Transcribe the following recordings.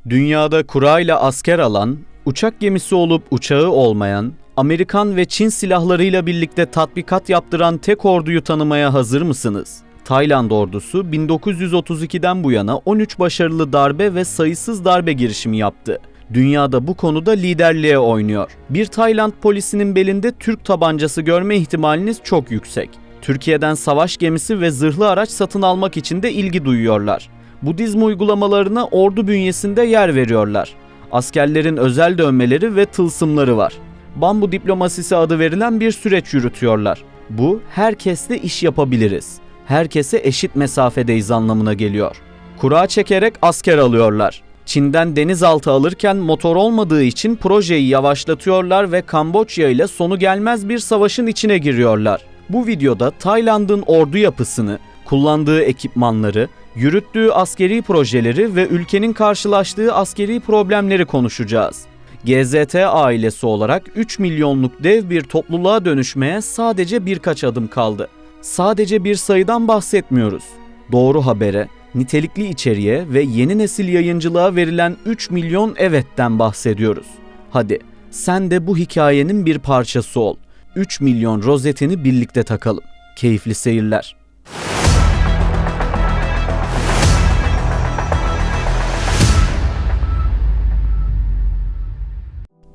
Dünyada kurayla asker alan, uçak gemisi olup uçağı olmayan, Amerikan ve Çin silahlarıyla birlikte tatbikat yaptıran tek orduyu tanımaya hazır mısınız? Tayland ordusu 1932'den bu yana 13 başarılı darbe ve sayısız darbe girişimi yaptı. Dünyada bu konuda liderliğe oynuyor. Bir Tayland polisinin belinde Türk tabancası görme ihtimaliniz çok yüksek. Türkiye'den savaş gemisi ve zırhlı araç satın almak için de ilgi duyuyorlar. Budizm uygulamalarına ordu bünyesinde yer veriyorlar. Askerlerin özel dövmeleri ve tılsımları var. Bambu diplomasisi adı verilen bir süreç yürütüyorlar. Bu, herkesle iş yapabiliriz, herkese eşit mesafedeyiz anlamına geliyor. Kura çekerek asker alıyorlar. Çin'den denizaltı alırken motor olmadığı için projeyi yavaşlatıyorlar ve Kamboçya ile sonu gelmez bir savaşın içine giriyorlar. Bu videoda Tayland'ın ordu yapısını, kullandığı ekipmanları, yürüttüğü askeri projeleri ve ülkenin karşılaştığı askeri problemleri konuşacağız. GZT ailesi olarak 3 milyonluk dev bir topluluğa dönüşmeye sadece birkaç adım kaldı. Sadece bir sayıdan bahsetmiyoruz. Doğru habere, nitelikli içeriğe ve yeni nesil yayıncılığa verilen 3 milyon evetten bahsediyoruz. Hadi sen de bu hikayenin bir parçası ol. 3 milyon rozetini birlikte takalım. Keyifli seyirler.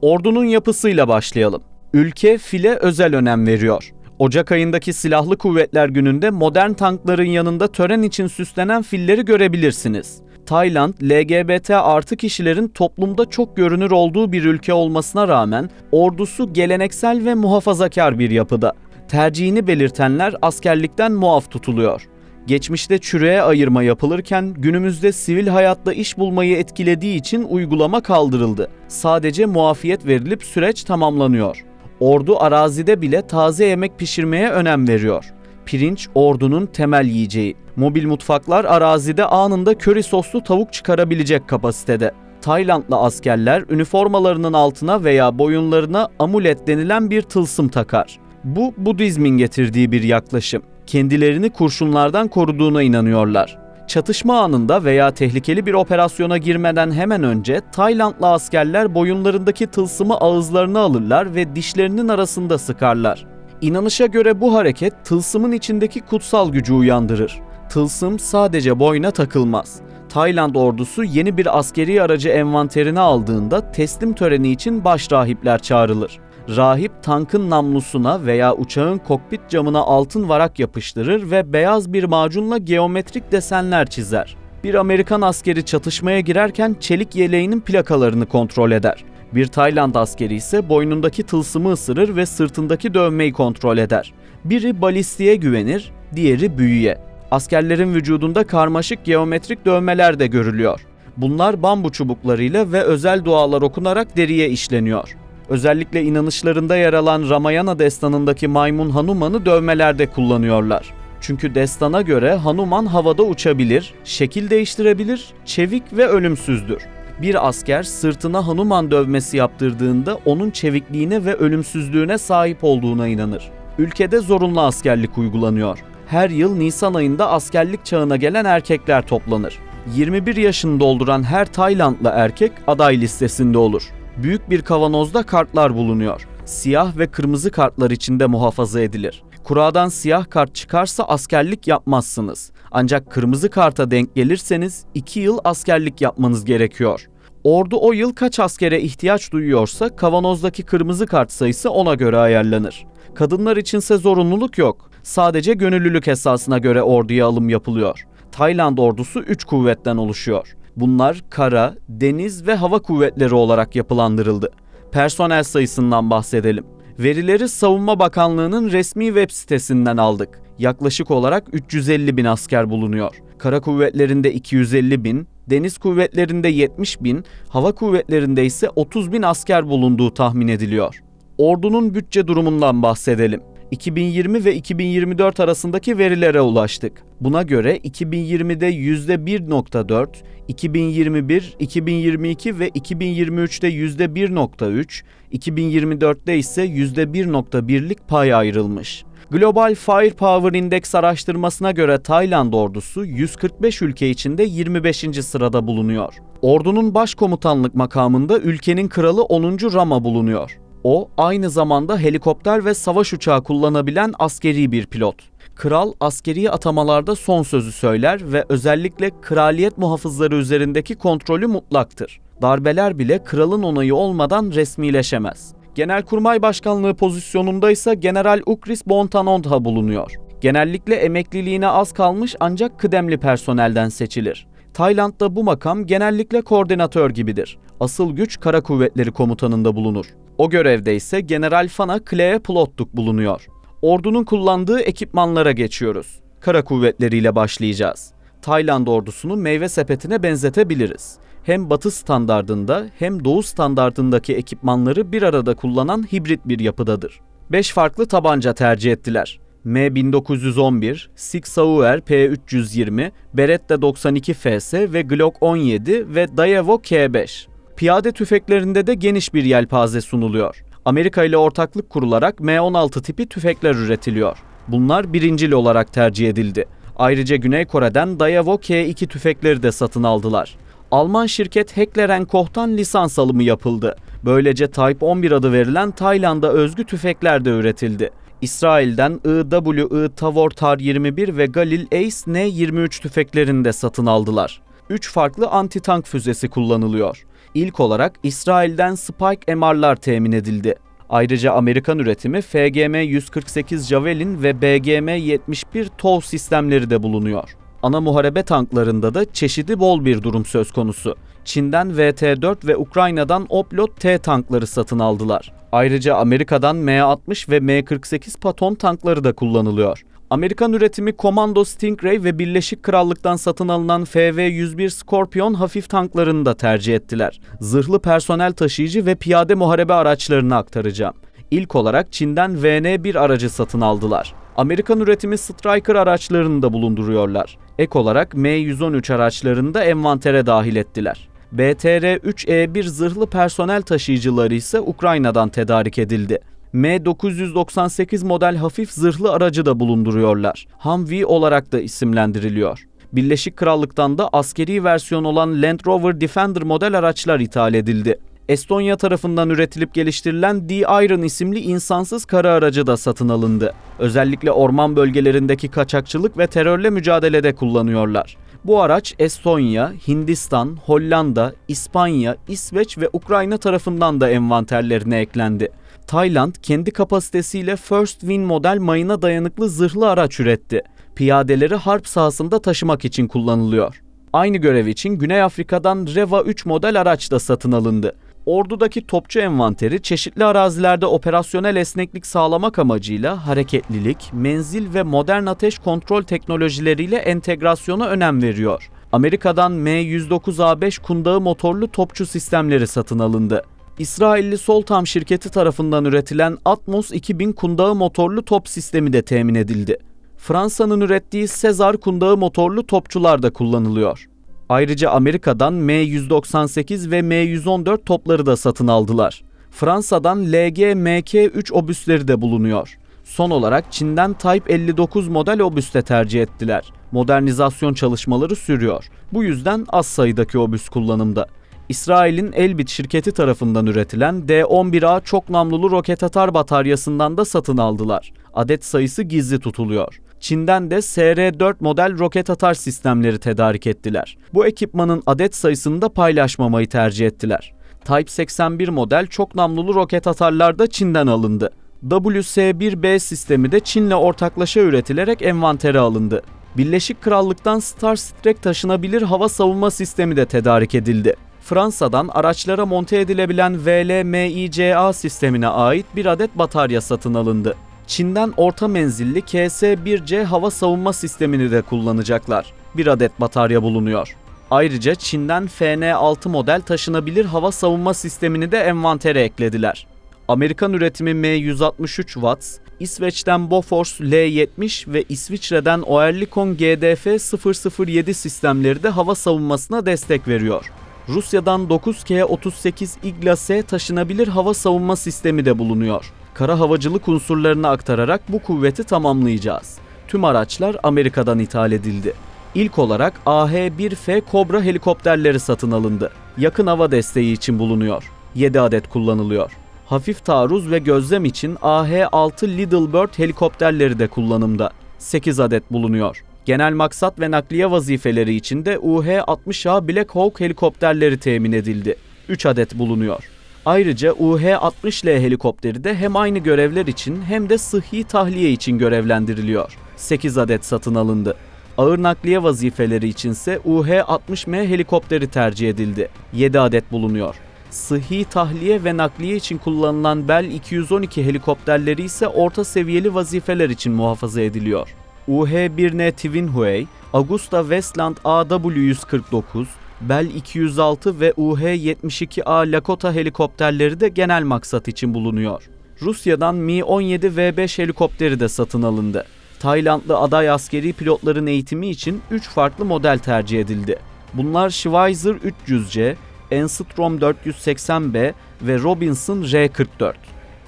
Ordunun yapısıyla başlayalım. Ülke file özel önem veriyor. Ocak ayındaki Silahlı Kuvvetler Günü'nde modern tankların yanında tören için süslenen filleri görebilirsiniz. Tayland, LGBT artı kişilerin toplumda çok görünür olduğu bir ülke olmasına rağmen ordusu geleneksel ve muhafazakar bir yapıda. Tercihini belirtenler askerlikten muaf tutuluyor. Geçmişte çürüğe ayırma yapılırken günümüzde sivil hayatta iş bulmayı etkilediği için uygulama kaldırıldı. Sadece muafiyet verilip süreç tamamlanıyor. Ordu arazide bile taze yemek pişirmeye önem veriyor. Pirinç ordunun temel yiyeceği. Mobil mutfaklar arazide anında köri soslu tavuk çıkarabilecek kapasitede. Taylandlı askerler üniformalarının altına veya boyunlarına amulet denilen bir tılsım takar. Bu Budizmin getirdiği bir yaklaşım. Kendilerini kurşunlardan koruduğuna inanıyorlar. Çatışma anında veya tehlikeli bir operasyona girmeden hemen önce Taylandlı askerler boyunlarındaki tılsımı ağızlarına alırlar ve dişlerinin arasında sıkarlar. İnanışa göre bu hareket tılsımın içindeki kutsal gücü uyandırır. Tılsım sadece boyna takılmaz. Tayland ordusu yeni bir askeri aracı envanterine aldığında teslim töreni için baş rahipler çağrılır. Rahip tankın namlusuna veya uçağın kokpit camına altın varak yapıştırır ve beyaz bir macunla geometrik desenler çizer. Bir Amerikan askeri çatışmaya girerken çelik yeleğinin plakalarını kontrol eder. Bir Tayland askeri ise boynundaki tılsımı ısırır ve sırtındaki dövmeyi kontrol eder. Biri balistiğe güvenir, diğeri büyüye. Askerlerin vücudunda karmaşık geometrik dövmeler de görülüyor. Bunlar bambu çubuklarıyla ve özel dualar okunarak deriye işleniyor. Özellikle inanışlarında yer alan Ramayana destanındaki maymun Hanuman'ı dövmelerde kullanıyorlar. Çünkü destana göre Hanuman havada uçabilir, şekil değiştirebilir, çevik ve ölümsüzdür. Bir asker sırtına Hanuman dövmesi yaptırdığında onun çevikliğine ve ölümsüzlüğüne sahip olduğuna inanır. Ülkede zorunlu askerlik uygulanıyor. Her yıl Nisan ayında askerlik çağına gelen erkekler toplanır. 21 yaşını dolduran her Taylandlı erkek aday listesinde olur. Büyük bir kavanozda kartlar bulunuyor. Siyah ve kırmızı kartlar içinde muhafaza edilir. Kuradan siyah kart çıkarsa askerlik yapmazsınız. Ancak kırmızı karta denk gelirseniz 2 yıl askerlik yapmanız gerekiyor. Ordu o yıl kaç askere ihtiyaç duyuyorsa kavanozdaki kırmızı kart sayısı ona göre ayarlanır. Kadınlar içinse zorunluluk yok. Sadece gönüllülük esasına göre orduya alım yapılıyor. Tayland ordusu 3 kuvvetten oluşuyor. Bunlar kara, deniz ve hava kuvvetleri olarak yapılandırıldı. Personel sayısından bahsedelim. Verileri Savunma Bakanlığı'nın resmi web sitesinden aldık. Yaklaşık olarak 350 bin asker bulunuyor. Kara kuvvetlerinde 250 bin, deniz kuvvetlerinde 70 bin, hava kuvvetlerinde ise 30 bin asker bulunduğu tahmin ediliyor. Ordunun bütçe durumundan bahsedelim. 2020 ve 2024 arasındaki verilere ulaştık. Buna göre 2020'de %1.4, 2021, 2022 ve 2023'te %1.3, 2024'te ise %1.1'lik pay ayrılmış. Global Firepower Index araştırmasına göre Tayland ordusu 145 ülke içinde 25. sırada bulunuyor. Ordunun başkomutanlık makamında ülkenin kralı 10. Rama bulunuyor. O, aynı zamanda helikopter ve savaş uçağı kullanabilen askeri bir pilot. Kral askeri atamalarda son sözü söyler ve özellikle kraliyet muhafızları üzerindeki kontrolü mutlaktır. Darbeler bile kralın onayı olmadan resmileşemez. Genelkurmay Başkanlığı pozisyonunda ise General Ukris Bontanondha bulunuyor. Genellikle emekliliğine az kalmış ancak kıdemli personelden seçilir. Tayland'da bu makam genellikle koordinatör gibidir. Asıl güç Kara Kuvvetleri Komutanı'nda bulunur. O görevde ise General Phana Klea Plottuk bulunuyor. Ordunun kullandığı ekipmanlara geçiyoruz. Kara Kuvvetleri ile başlayacağız. Tayland ordusunu meyve sepetine benzetebiliriz. Hem Batı standardında hem Doğu standardındaki ekipmanları bir arada kullanan hibrit bir yapıdadır. 5 farklı tabanca tercih ettiler. M1911, Sig Sauer P320, Beretta 92 FS ve Glock 17 ve Daewoo K5. Piyade tüfeklerinde de geniş bir yelpaze sunuluyor. Amerika ile ortaklık kurularak M16 tipi tüfekler üretiliyor. Bunlar birincil olarak tercih edildi. Ayrıca Güney Kore'den Daewoo K2 tüfekleri de satın aldılar. Alman şirket Heckler & Koch'tan lisans alımı yapıldı. Böylece Type 11 adı verilen Tayland'a özgü tüfekler de üretildi. İsrail'den IWI Tavor Tar-21 ve Galil Ace N-23 tüfeklerini de satın aldılar. 3 farklı anti-tank füzesi kullanılıyor. İlk olarak İsrail'den Spike MR'lar temin edildi. Ayrıca Amerikan üretimi FGM-148 Javelin ve BGM-71 TOW sistemleri de bulunuyor. Ana muharebe tanklarında da çeşidi bol bir durum söz konusu. Çin'den VT-4 ve Ukrayna'dan Oplot T tankları satın aldılar. Ayrıca Amerika'dan M-60 ve M-48 Patton tankları da kullanılıyor. Amerikan üretimi Commando Stingray ve Birleşik Krallık'tan satın alınan FV-101 Scorpion hafif tanklarını da tercih ettiler. Zırhlı personel taşıyıcı ve piyade muharebe araçlarını aktaracağım. İlk olarak Çin'den VN-1 aracı satın aldılar. Amerikan üretimi Striker araçlarını da bulunduruyorlar. Ek olarak M113 araçlarını da envantere dahil ettiler. BTR-3E1 zırhlı personel taşıyıcıları ise Ukrayna'dan tedarik edildi. M998 model hafif zırhlı aracı da bulunduruyorlar. Humvee olarak da isimlendiriliyor. Birleşik Krallık'tan da askeri versiyon olan Land Rover Defender model araçlar ithal edildi. Estonya tarafından üretilip geliştirilen D-Iron isimli insansız kara aracı da satın alındı. Özellikle orman bölgelerindeki kaçakçılık ve terörle mücadelede kullanıyorlar. Bu araç Estonya, Hindistan, Hollanda, İspanya, İsveç ve Ukrayna tarafından da envanterlerine eklendi. Tayland kendi kapasitesiyle First Win model mayına dayanıklı zırhlı araç üretti. Piyadeleri harp sahasında taşımak için kullanılıyor. Aynı görev için Güney Afrika'dan Reva 3 model araç da satın alındı. Ordudaki topçu envanteri çeşitli arazilerde operasyonel esneklik sağlamak amacıyla hareketlilik, menzil ve modern ateş kontrol teknolojileriyle entegrasyona önem veriyor. Amerika'dan M109A5 kundağı motorlu topçu sistemleri satın alındı. İsrailli Soltam şirketi tarafından üretilen Atmos 2000 kundağı motorlu top sistemi de temin edildi. Fransa'nın ürettiği Sezar kundağı motorlu topçular da kullanılıyor. Ayrıca Amerika'dan M198 ve M114 topları da satın aldılar. Fransa'dan LG Mk3 obüsleri de bulunuyor. Son olarak Çin'den Type 59 model obüs de tercih ettiler. Modernizasyon çalışmaları sürüyor. Bu yüzden az sayıdaki obüs kullanımda. İsrail'in Elbit şirketi tarafından üretilen D-11A çok namlulu roket atar bataryasından da satın aldılar. Adet sayısı gizli tutuluyor. Çin'den de SR-4 model roket atar sistemleri tedarik ettiler. Bu ekipmanın adet sayısını da paylaşmamayı tercih ettiler. Type 81 model çok namlulu roket atarlar da Çin'den alındı. WS-1B sistemi de Çin'le ortaklaşa üretilerek envantere alındı. Birleşik Krallık'tan Starstreak taşınabilir hava savunma sistemi de tedarik edildi. Fransa'dan araçlara monte edilebilen VLMICA sistemine ait bir adet batarya satın alındı. Çin'den orta menzilli KS-1C hava savunma sistemini de kullanacaklar. Bir adet batarya bulunuyor. Ayrıca Çin'den FN-6 model taşınabilir hava savunma sistemini de envantere eklediler. Amerikan üretimi M163 Watts, İsveç'ten Bofors L-70 ve İsviçre'den Oerlikon GDF-007 sistemleri de hava savunmasına destek veriyor. Rusya'dan 9K-38 Igla-S taşınabilir hava savunma sistemi de bulunuyor. Kara havacılık unsurlarını aktararak bu kuvveti tamamlayacağız. Tüm araçlar Amerika'dan ithal edildi. İlk olarak AH-1F Cobra helikopterleri satın alındı. Yakın hava desteği için bulunuyor. 7 adet kullanılıyor. Hafif taarruz ve gözlem için AH-6 Little Bird helikopterleri de kullanımda. 8 adet bulunuyor. Genel maksat ve nakliye vazifeleri için de UH-60A Black Hawk helikopterleri temin edildi. 3 adet bulunuyor. Ayrıca UH-60L helikopteri de hem aynı görevler için hem de sıhhi tahliye için görevlendiriliyor. 8 adet satın alındı. Ağır nakliye vazifeleri içinse UH-60M helikopteri tercih edildi. 7 adet bulunuyor. Sıhhi tahliye ve nakliye için kullanılan Bell 212 helikopterleri ise orta seviyeli vazifeler için muhafaza ediliyor. UH-1N Twin Huey, Augusta Westland AW-149, Bell 206 ve UH-72A Lakota helikopterleri de genel maksat için bulunuyor. Rusya'dan Mi-17 V5 helikopteri de satın alındı. Taylandlı aday askeri pilotların eğitimi için 3 farklı model tercih edildi. Bunlar Schweizer 300C, Enstrom 480B ve Robinson R44.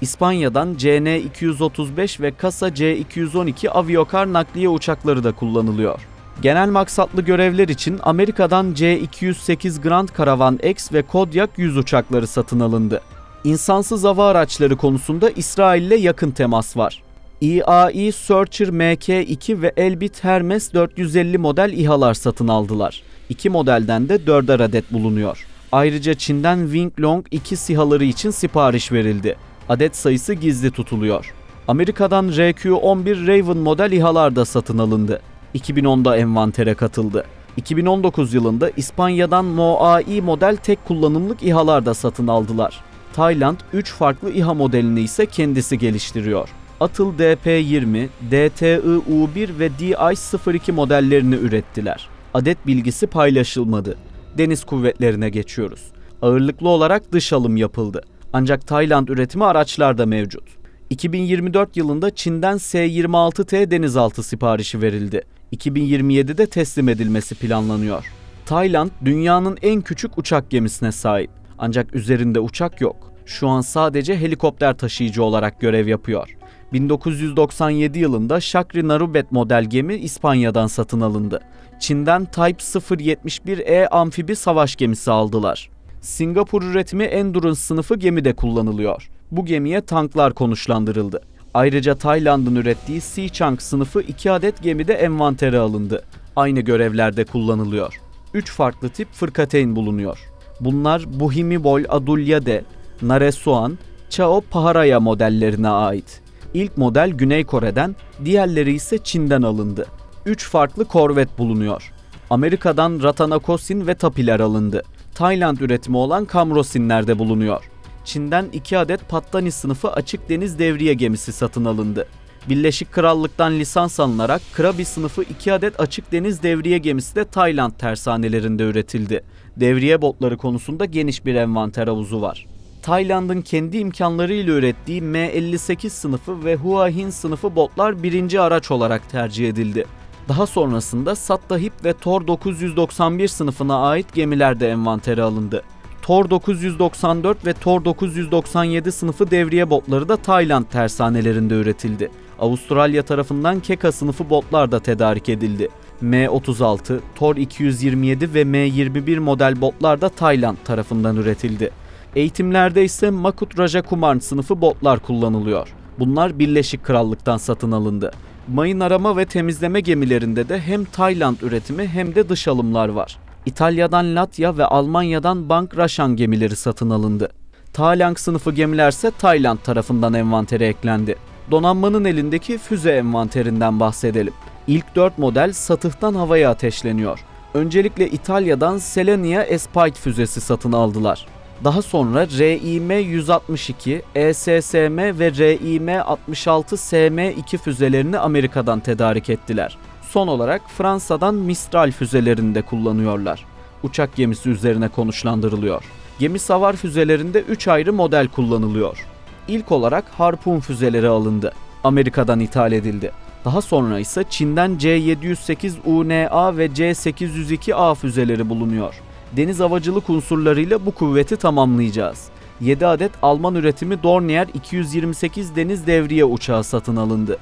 İspanya'dan CN-235 ve Casa C-212 Aviokar nakliye uçakları da kullanılıyor. Genel maksatlı görevler için Amerika'dan C-208 Grand Caravan X ve Kodiak 100 uçakları satın alındı. İnsansız hava araçları konusunda İsrail ile yakın temas var. EAE Searcher Mk2 ve Elbit Hermes 450 model İHA'lar satın aldılar. 2 modelden de 4'er adet bulunuyor. Ayrıca Çin'den Wing Long 2 SİHA'ları için sipariş verildi. Adet sayısı gizli tutuluyor. Amerika'dan RQ-11 Raven model İHA'lar da satın alındı. 2010'da envantere katıldı. 2019 yılında İspanya'dan MOAI model tek kullanımlık İHA'lar da satın aldılar. Tayland 3 farklı İHA modelini ise kendisi geliştiriyor. Atıl DP-20, DTI-U1 ve DI-02 modellerini ürettiler. Adet bilgisi paylaşılmadı. Deniz kuvvetlerine geçiyoruz. Ağırlıklı olarak dış alım yapıldı. Ancak Tayland üretimi araçlar da mevcut. 2024 yılında Çin'den S-26T denizaltı siparişi verildi. 2027'de teslim edilmesi planlanıyor. Tayland dünyanın en küçük uçak gemisine sahip. Ancak üzerinde uçak yok. Şu an sadece helikopter taşıyıcı olarak görev yapıyor. 1997 yılında Shakri Narubet model gemi İspanya'dan satın alındı. Çin'den Type 071E amfibi savaş gemisi aldılar. Singapur üretimi Endurance sınıfı gemide kullanılıyor. Bu gemiye tanklar konuşlandırıldı. Ayrıca Tayland'ın ürettiği Seachang sınıfı 2 adet gemide envantere alındı. Aynı görevlerde kullanılıyor. 3 farklı tip fırkateyn bulunuyor. Bunlar Buhimibol Adulyade, Naresuan, Chao Phraya modellerine ait. İlk model Güney Kore'den, diğerleri ise Çin'den alındı. 3 farklı korvet bulunuyor. Amerika'dan Ratanakosin ve Tapiler alındı. Tayland üretimi olan Kamrosinler de bulunuyor. Çin'den 2 adet Pattani sınıfı açık deniz devriye gemisi satın alındı. Birleşik Krallık'tan lisans alınarak Krabi sınıfı 2 adet açık deniz devriye gemisi de Tayland tersanelerinde üretildi. Devriye botları konusunda geniş bir envanter havuzu var. Tayland'ın kendi imkanlarıyla ürettiği M58 sınıfı ve Hua Hin sınıfı botlar birinci araç olarak tercih edildi. Daha sonrasında Sattahip ve Tor 991 sınıfına ait gemiler de envantere alındı. Tor 994 ve Tor 997 sınıfı devriye botları da Tayland tersanelerinde üretildi. Avustralya tarafından Keka sınıfı botlar da tedarik edildi. M36, Tor 227 ve M21 model botlar da Tayland tarafından üretildi. Eğitimlerde ise Makut Rajakumar sınıfı botlar kullanılıyor. Bunlar Birleşik Krallık'tan satın alındı. Mayın arama ve temizleme gemilerinde de hem Tayland üretimi hem de dış alımlar var. İtalya'dan Latya ve Almanya'dan Bank Rashan gemileri satın alındı. Talang sınıfı gemilerse Tayland tarafından envantere eklendi. Donanmanın elindeki füze envanterinden bahsedelim. İlk 4 model satıhtan havaya ateşleniyor. Öncelikle İtalya'dan Selenia Espite füzesi satın aldılar. Daha sonra RIM-162, ESSM ve RIM-66SM2 füzelerini Amerika'dan tedarik ettiler. Son olarak Fransa'dan Mistral füzelerini de kullanıyorlar. Uçak gemisi üzerine konuşlandırılıyor. Gemi savar füzelerinde 3 ayrı model kullanılıyor. İlk olarak Harpoon füzeleri alındı. Amerika'dan ithal edildi. Daha sonra ise Çin'den C-708UNA ve C-802A füzeleri bulunuyor. Deniz havacılık unsurlarıyla bu kuvveti tamamlayacağız. 7 adet Alman üretimi Dornier 228 deniz devriye uçağı satın alındı.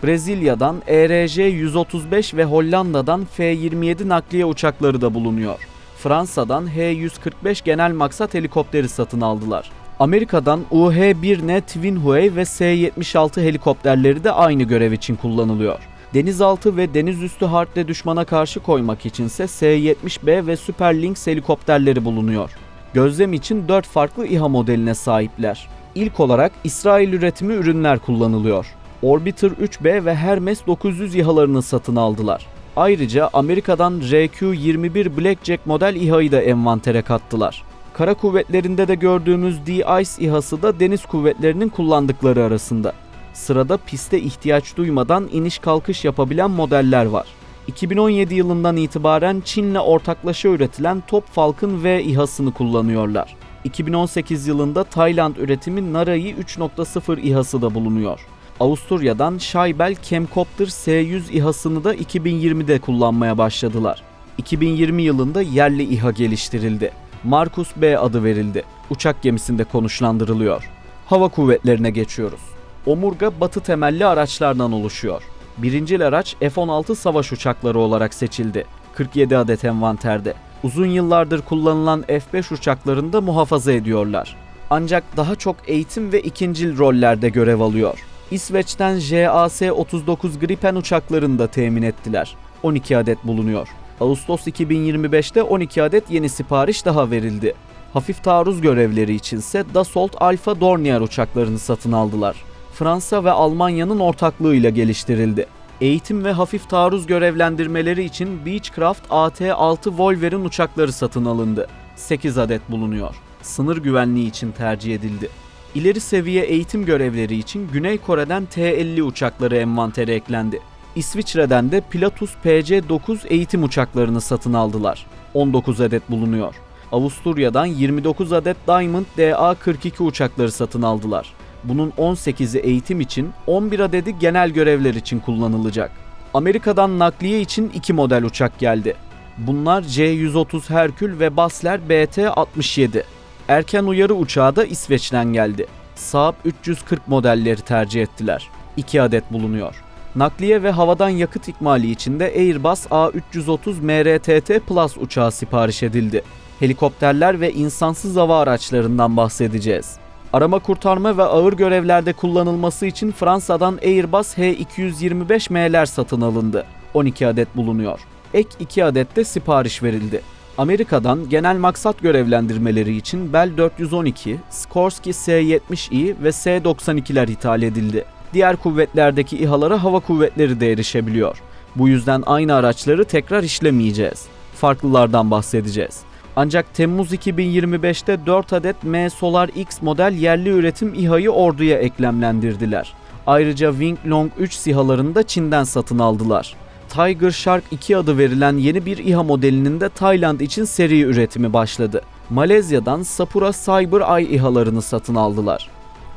Brezilya'dan ERJ-135 ve Hollanda'dan F-27 nakliye uçakları da bulunuyor. Fransa'dan H-145 genel maksat helikopteri satın aldılar. Amerika'dan UH-1N Twin Huey ve S-76 helikopterleri de aynı görev için kullanılıyor. Denizaltı ve denizüstü harple düşmana karşı koymak içinse S-70B ve Super Lynx helikopterleri bulunuyor. Gözlem için 4 farklı İHA modeline sahipler. İlk olarak İsrail üretimi ürünler kullanılıyor. Orbiter 3B ve Hermes 900 İHA'larını satın aldılar. Ayrıca Amerika'dan RQ-21 Blackjack model İHA'yı da envantere kattılar. Kara kuvvetlerinde de gördüğümüz D-ICE İHA'sı da deniz kuvvetlerinin kullandıkları arasında. Sırada piste ihtiyaç duymadan iniş kalkış yapabilen modeller var. 2017 yılından itibaren Çin'le ortaklaşa üretilen Top Falcon V İHA'sını kullanıyorlar. 2018 yılında Tayland üretimi Narai 3.0 İHA'sı da bulunuyor. Avusturya'dan Schaebel Chemcopter S-100 İHA'sını da 2020'de kullanmaya başladılar. 2020 yılında yerli İHA geliştirildi. Markus B adı verildi. Uçak gemisinde konuşlandırılıyor. Hava kuvvetlerine geçiyoruz. Omurga batı temelli araçlardan oluşuyor. Birincil araç F-16 savaş uçakları olarak seçildi. 47 adet envanterde. Uzun yıllardır kullanılan F-5 uçaklarını da muhafaza ediyorlar. Ancak daha çok eğitim ve ikincil rollerde görev alıyor. İsveç'ten JAS-39 Gripen uçaklarını da temin ettiler. 12 adet bulunuyor. Ağustos 2025'te 12 adet yeni sipariş daha verildi. Hafif taarruz görevleri içinse Dassault Alpha Dornier uçaklarını satın aldılar. Fransa ve Almanya'nın ortaklığıyla geliştirildi. Eğitim ve hafif taarruz görevlendirmeleri için Beechcraft AT-6 Wolverine uçakları satın alındı. 8 adet bulunuyor. Sınır güvenliği için tercih edildi. İleri seviye eğitim görevleri için Güney Kore'den T-50 uçakları envantere eklendi. İsviçre'den de Pilatus PC-9 eğitim uçaklarını satın aldılar. 19 adet bulunuyor. Avusturya'dan 29 adet Diamond DA-42 uçakları satın aldılar. Bunun 18'i eğitim için, 11 adedi genel görevler için kullanılacak. Amerika'dan nakliye için 2 model uçak geldi. Bunlar C-130 Herkül ve Basler BT-67. Erken uyarı uçağı da İsveç'ten geldi. Saab 340 modelleri tercih ettiler. 2 adet bulunuyor. Nakliye ve havadan yakıt ikmali için de Airbus A330 MRTT Plus uçağı sipariş edildi. Helikopterler ve insansız hava araçlarından bahsedeceğiz. Arama kurtarma ve ağır görevlerde kullanılması için Fransa'dan Airbus H225M'ler satın alındı. 12 adet bulunuyor. Ek 2 adet de sipariş verildi. Amerika'dan genel maksat görevlendirmeleri için Bell 412, Skorsky S-70i ve S-92'ler ithal edildi. Diğer kuvvetlerdeki İHA'lara hava kuvvetleri de erişebiliyor. Bu yüzden aynı araçları tekrar işlemeyeceğiz. Farklılardan bahsedeceğiz. Ancak Temmuz 2025'te 4 adet M-Solar X model yerli üretim İHA'yı orduya eklemlendirdiler. Ayrıca Wing Long 3 SİHA'larını da Çin'den satın aldılar. Tiger Shark 2 adı verilen yeni bir İHA modelinin de Tayland için seri üretimi başladı. Malezya'dan Sapura Cyber Eye İHA'larını satın aldılar.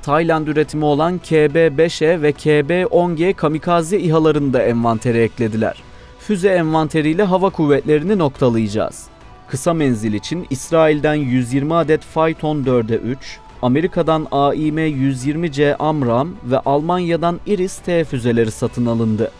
Tayland üretimi olan KB-5E ve KB-10G kamikaze İHA'larını da envantere eklediler. Füze envanteriyle hava kuvvetlerini noktalayacağız. Kısa menzil için İsrail'den 120 adet Phaeton 4'e 3, Amerika'dan AIM-120C AMRAAM ve Almanya'dan Iris-T füzeleri satın alındı.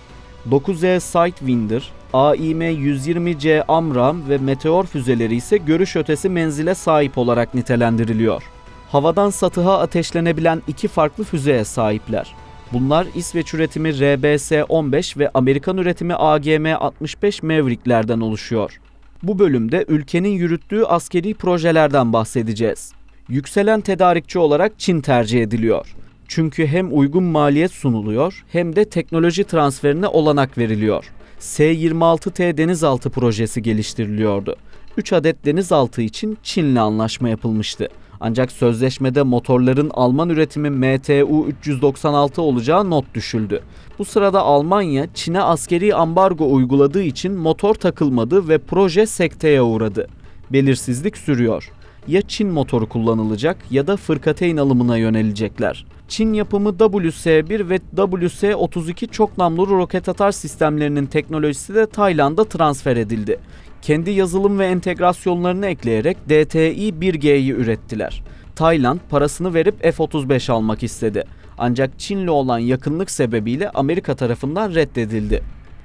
9E Sidewinder, AIM-120C AMRAAM ve Meteor füzeleri ise görüş ötesi menzile sahip olarak nitelendiriliyor. Havadan satıha ateşlenebilen 2 farklı füzeye sahipler. Bunlar İsveç üretimi RBS-15 ve Amerikan üretimi AGM-65 Maverick'lerden oluşuyor. Bu bölümde ülkenin yürüttüğü askeri projelerden bahsedeceğiz. Yükselen tedarikçi olarak Çin tercih ediliyor. Çünkü hem uygun maliyet sunuluyor hem de teknoloji transferine olanak veriliyor. S-26T denizaltı projesi geliştiriliyordu. 3 adet denizaltı için Çin'le anlaşma yapılmıştı. Ancak sözleşmede motorların Alman üretimi MTU-396 olacağı not düşüldü. Bu sırada Almanya, Çin'e askeri ambargo uyguladığı için motor takılmadı ve proje sekteye uğradı. Belirsizlik sürüyor. Ya Çin motoru kullanılacak ya da fırkateyn alımına yönelecekler. Çin yapımı WS-1 ve WS-32 çok namlulu roket atar sistemlerinin teknolojisi de Tayland'a transfer edildi. Kendi yazılım ve entegrasyonlarını ekleyerek DTI-1G'yi ürettiler. Tayland parasını verip F-35 almak istedi. Ancak Çin'le olan yakınlık sebebiyle Amerika tarafından reddedildi.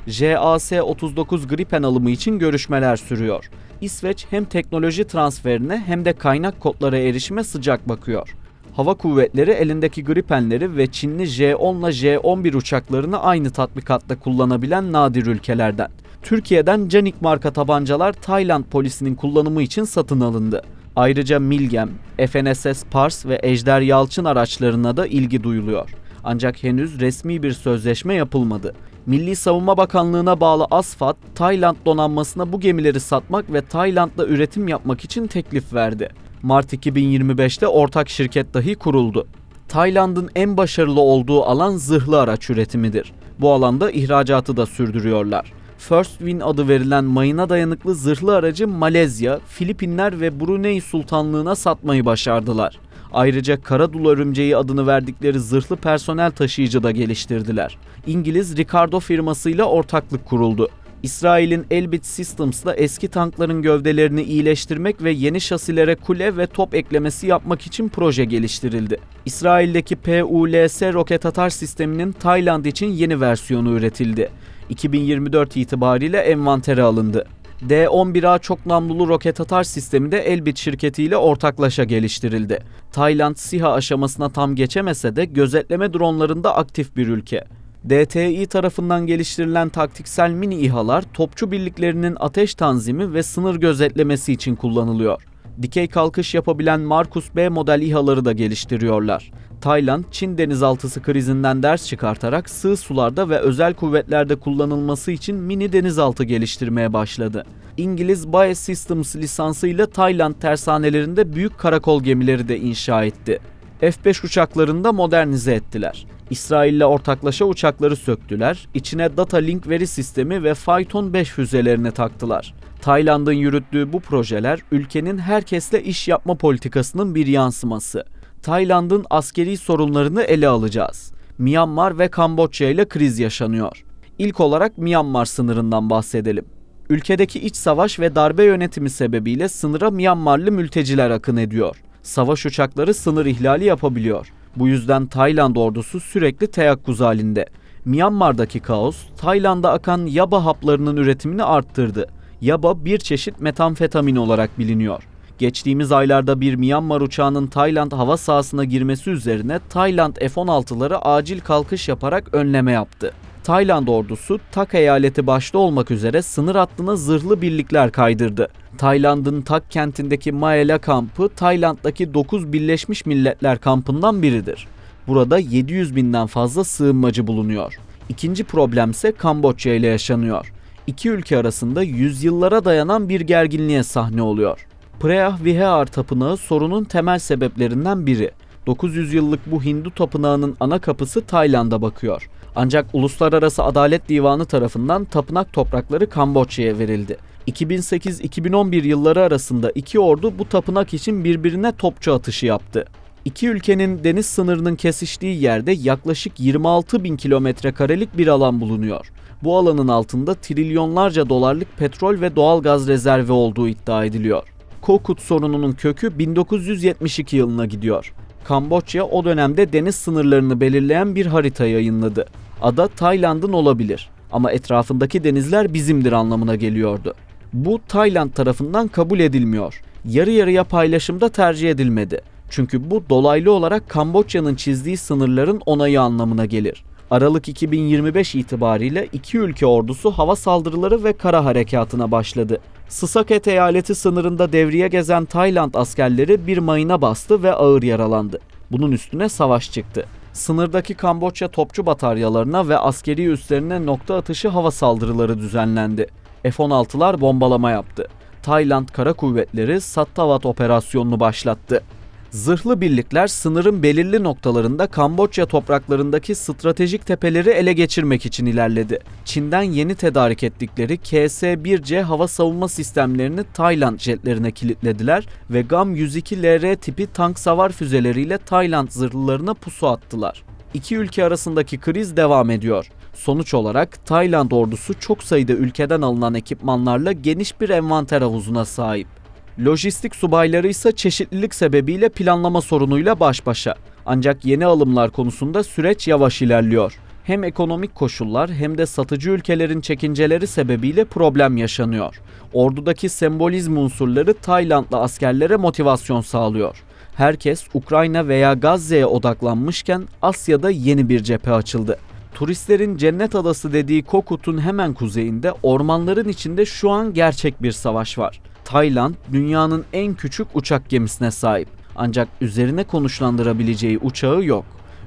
JAS-39 Gripen alımı için görüşmeler sürüyor. İsveç hem teknoloji transferine hem de kaynak kodlara erişime sıcak bakıyor. Hava kuvvetleri elindeki Gripenleri ve Çinli J-10 ile J-11 uçaklarını aynı tatbikatta kullanabilen nadir ülkelerden. Türkiye'den Canik marka tabancalar Tayland polisinin kullanımı için satın alındı. Ayrıca Milgem, FNSS Pars ve Ejder Yalçın araçlarına da ilgi duyuluyor. Ancak henüz resmi bir sözleşme yapılmadı. Milli Savunma Bakanlığı'na bağlı ASFAD, Tayland donanmasına bu gemileri satmak ve Tayland'da üretim yapmak için teklif verdi. Mart 2025'te ortak şirket dahi kuruldu. Tayland'ın en başarılı olduğu alan zırhlı araç üretimidir. Bu alanda ihracatı da sürdürüyorlar. First Win adı verilen mayına dayanıklı zırhlı aracı Malezya, Filipinler ve Brunei Sultanlığı'na satmayı başardılar. Ayrıca Karadul Örümceği adını verdikleri zırhlı personel taşıyıcı da geliştirdiler. İngiliz Ricardo firmasıyla ortaklık kuruldu. İsrail'in Elbit Systems'la eski tankların gövdelerini iyileştirmek ve yeni şasilere kule ve top eklemesi yapmak için proje geliştirildi. İsrail'deki PULS roket atar sisteminin Tayland için yeni versiyonu üretildi. 2024 itibariyle envantere alındı. D-11A çok namlulu roket atar sistemi de Elbit şirketiyle ortaklaşa geliştirildi. Tayland SİHA aşamasına tam geçemese de gözetleme dronlarında aktif bir ülke. DTI tarafından geliştirilen taktiksel mini İHA'lar topçu birliklerinin ateş tanzimi ve sınır gözetlemesi için kullanılıyor. Dikey kalkış yapabilen Markus B model İHA'ları da geliştiriyorlar. Tayland, Çin denizaltısı krizinden ders çıkartarak sığ sularda ve özel kuvvetlerde kullanılması için mini denizaltı geliştirmeye başladı. İngiliz BAE Systems lisansıyla Tayland tersanelerinde büyük karakol gemileri de inşa etti. F-5 uçaklarını da modernize ettiler. İsrail'le ortaklaşa uçakları söktüler, içine Data Link veri sistemi ve Phaeton 5 füzelerini taktılar. Tayland'ın yürüttüğü bu projeler ülkenin herkesle iş yapma politikasının bir yansıması. Tayland'ın askeri sorunlarını ele alacağız. Myanmar ve Kamboçya ile kriz yaşanıyor. İlk olarak Myanmar sınırından bahsedelim. Ülkedeki iç savaş ve darbe yönetimi sebebiyle sınıra Myanmarlı mülteciler akın ediyor. Savaş uçakları sınır ihlali yapabiliyor. Bu yüzden Tayland ordusu sürekli teyakkuz halinde. Myanmar'daki kaos, Tayland'a akan yaba haplarının üretimini arttırdı. Yaba bir çeşit metamfetamin olarak biliniyor. Geçtiğimiz aylarda bir Myanmar uçağının Tayland hava sahasına girmesi üzerine Tayland F-16'ları acil kalkış yaparak önleme yaptı. Tayland ordusu Tak eyaleti başta olmak üzere sınır hattına zırhlı birlikler kaydırdı. Tayland'ın Tak kentindeki Maela kampı Tayland'daki 9 Birleşmiş Milletler kampından biridir. Burada 700 binden fazla sığınmacı bulunuyor. İkinci problemse Kamboçya ile yaşanıyor. İki ülke arasında yüzyıllara dayanan bir gerginliğe sahne oluyor. Preah Vihear Tapınağı sorunun temel sebeplerinden biri. 900 yıllık bu Hindu tapınağının ana kapısı Tayland'a bakıyor. Ancak Uluslararası Adalet Divanı tarafından tapınak toprakları Kamboçya'ya verildi. 2008-2011 yılları arasında iki ordu bu tapınak için birbirine topçu atışı yaptı. İki ülkenin deniz sınırının kesiştiği yerde yaklaşık 26 bin kilometrekarelik bir alan bulunuyor. Bu alanın altında trilyonlarca dolarlık petrol ve doğal gaz rezervi olduğu iddia ediliyor. Kokut sorununun kökü 1972 yılına gidiyor. Kamboçya o dönemde deniz sınırlarını belirleyen bir harita yayınladı. Ada Tayland'ın olabilir ama etrafındaki denizler bizimdir anlamına geliyordu. Bu Tayland tarafından kabul edilmiyor. Yarı yarıya paylaşımda tercih edilmedi. Çünkü bu dolaylı olarak Kamboçya'nın çizdiği sınırların onayı anlamına gelir. Aralık 2025 itibariyle iki ülke ordusu hava saldırıları ve kara harekatına başladı. Phuket eyaleti sınırında devriye gezen Tayland askerleri bir mayına bastı ve ağır yaralandı. Bunun üstüne savaş çıktı. Sınırdaki Kamboçya topçu bataryalarına ve askeri üslerine nokta atışı hava saldırıları düzenlendi. F-16'lar bombalama yaptı. Tayland Kara Kuvvetleri Sattavat operasyonunu başlattı. Zırhlı birlikler sınırın belirli noktalarında Kamboçya topraklarındaki stratejik tepeleri ele geçirmek için ilerledi. Çin'den yeni tedarik ettikleri KS-1C hava savunma sistemlerini Tayland jetlerine kilitlediler ve GAM-102LR tipi tank savar füzeleriyle Tayland zırhlılarına pusu attılar. İki ülke arasındaki kriz devam ediyor. Sonuç olarak Tayland ordusu çok sayıda ülkeden alınan ekipmanlarla geniş bir envanter havuzuna sahip. Lojistik subayları ise çeşitlilik sebebiyle planlama sorunuyla baş başa. Ancak yeni alımlar konusunda süreç yavaş ilerliyor. Hem ekonomik koşullar hem de satıcı ülkelerin çekinceleri sebebiyle problem yaşanıyor. Ordudaki sembolizm unsurları Taylandlı askerlere motivasyon sağlıyor. Herkes Ukrayna veya Gazze'ye odaklanmışken Asya'da yeni bir cephe açıldı. Turistlerin cennet adası dediği Kokut'un hemen kuzeyinde ormanların içinde şu an gerçek bir savaş var. Tayland dünyanın en küçük uçak gemisine sahip. Ancak üzerine konuşlandırabileceği uçağı yok.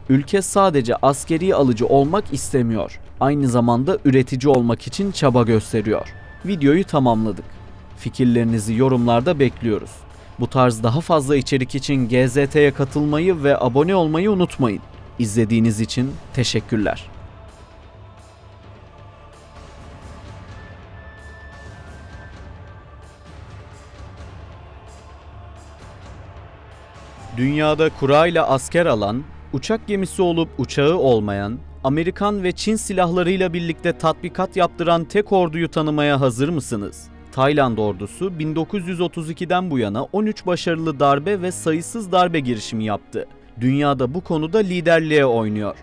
Ülke sadece askeri alıcı olmak istemiyor. Aynı zamanda üretici olmak için çaba gösteriyor. Videoyu tamamladık. Fikirlerinizi yorumlarda bekliyoruz. Bu tarz daha fazla içerik için GZT'ye katılmayı ve abone olmayı unutmayın. İzlediğiniz için teşekkürler. Dünyada kurayla asker alan, uçak gemisi olup uçağı olmayan, Amerikan ve Çin silahlarıyla birlikte tatbikat yaptıran tek orduyu tanımaya hazır mısınız? Tayland ordusu 1932'den bu yana 13 başarılı darbe ve sayısız darbe girişimi yaptı. Dünyada bu konuda liderliğe oynuyor.